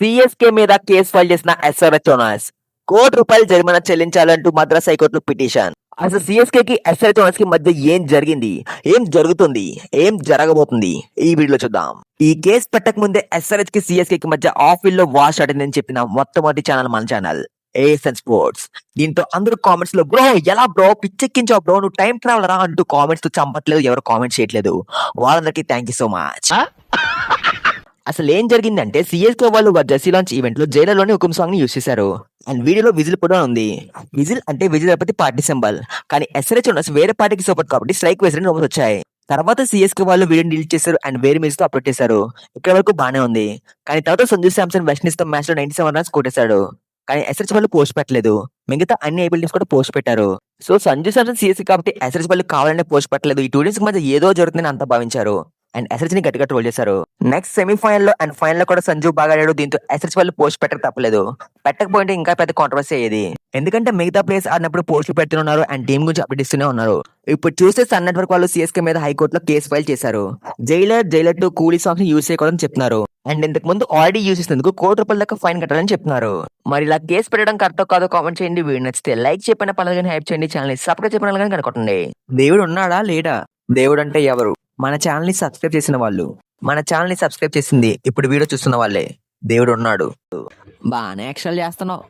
CSK మీద case file చేసిన SRH owners ₹1,00,00,000 జరిమానా చెల్లించాలంటూ మద్రాస్ హైకోర్టులో పిటిషన్. అసలు సిఎస్కే కి ఎస్ఆర్హెచ్ ఓనర్స్ కి మధ్య ఏం జరిగింది, ఏం జరుగుతుంది, ఏం జరగబోతుంది ఈ వీడియోలో చూద్దాం. ఈ కేసు పెట్టక ముందే ఎస్ఆర్హెచ్ కి సిఎస్కే కి మధ్య ఆఫ్ ఫీల్డ్ లో వార్ స్టార్ట్ అయిందని చెప్పిన మొట్టమొదటి ఛానల్ మన ఛానల్ ఏఎస్ఎన్ స్పోర్ట్స్. దీంతో అందరూ కామెంట్స్ లో బ్రో ఎలా బ్రో పిచ్చెక్కించావు బ్రో, నువ్వు టైం ట్రావెలరా అంటూ కామెంట్స్ తో చంపట్లేదు, ఎవరు కామెంట్ చేయట్లేదు. వాళ్ళందరికీ థ్యాంక్ యూ సో మచ్. అసలు ఏం జరిగిందంటే సిఎస్కే వాళ్ళు జెర్సీ లాంచ్ ఈవెంట్ లో జైలర్లోని హుకుం సాంగ్ ని యూస్ చేశారు. అండ్ వీడియోలో విజిల్ కూడా ఉంది. విజిల్ అంటే విజయపతి పార్టీ సింబల్. కానీ ఎస్ఆర్హెచ్ ఓనర్స్ వేరే పార్టీకి సపోర్ట్ కాబట్టి స్ట్రైక్ వేసిన రూమర్స్ వచ్చాయి. తర్వాత సిఎస్కే వాళ్ళు వీడియో డిలీట్ చేశారు అండ్ వేరే మ్యూజిక్ తో అప్లోడ్ చేశారు. ఇక్కడ వరకు బానే ఉంది. కానీ తర్వాత సంజు శాంసన్ వెస్ట్ ఇండీస్ తో మ్యాచ్ లో 97 రన్స్ కొట్టేశాడు. కానీ ఎస్ఆర్హెచ్ వాళ్ళు పోస్ట్ పెట్టలేదు. మిగతా అన్ని ఐపీఎల్ టీమ్స్ కూడా పోస్ట్ పెట్టారు. సో సంజు శాంసన్ సిఎస్కే కాబట్టి ఎస్ఆర్హెచ్ వాళ్ళు కావాలనే పోస్ట్ పెట్టలేదు. ఈ 2 టీమ్స్ మధ్య ఏదో జరుగుతుందని అంతా భావించారు అండ్ ఎస్ఆర్హెచ్ ని గట్టిగా ట్రోల్ చేశారు. నెక్స్ట్ సెమీఫైనల్ లో అండ్ ఫైనల్ లో కూడా సంజు బాగా ఆడాడు. దీంతో ఎస్ఆర్హెచ్ వాళ్ళు పోస్ట్ పెట్టక తప్పలేదు. పెట్టకపోయింటే ఇంకా పెద్ద కాంట్రవర్సీ అయ్యేది. ఎందుకంటే మిగతా ప్లేయర్స్ ఆడినప్పుడు పోస్టులు పెడుతున్నారు అండ్ టీం గురించి అప్డేట్ ఇస్తూనే ఉన్నారు. ఇప్పుడు చూస్తే సన్ నెట్వర్క్ వాళ్ళు సిఎస్కే మీద హైకోర్టులో కేసు ఫైల్ చేశారు. జైలర్ 2 కూలీ సాంగ్స్ ని యూజ్ చేయకూడదని చెప్తున్నారు. అండ్ ఇంతకు ముందు ఆల్రెడీ యూజ్ చేసినందుకు ₹1,00,00,000 దాకా ఫైన్ కట్టాలని చెప్తున్నారు. మరి ఇలా కేసు పెట్టడం కరెక్టో కాదో కామెంట్ చేయండి. వీడియో నచ్చితే లైక్ చెప్పిన పనులు హైప్ చేయండి. ఛానల్ సబ్స్క్రైబ్ చెప్పిన కానీ కనుకోండి. దేవుడు ఉన్నాడా లేడా? దేవుడు అంటే ఎవరు? మన ఛానల్ ని సబ్స్క్రైబ్ చేసిన వాళ్ళు. మన ఛానల్ ని సబ్స్క్రైబ్ చేసింది ఇప్పుడు వీడియో చూస్తున్న వాళ్ళే. దేవుడు ఉన్నాడు. బాగానే యాక్షన్ చేస్తున్నావు.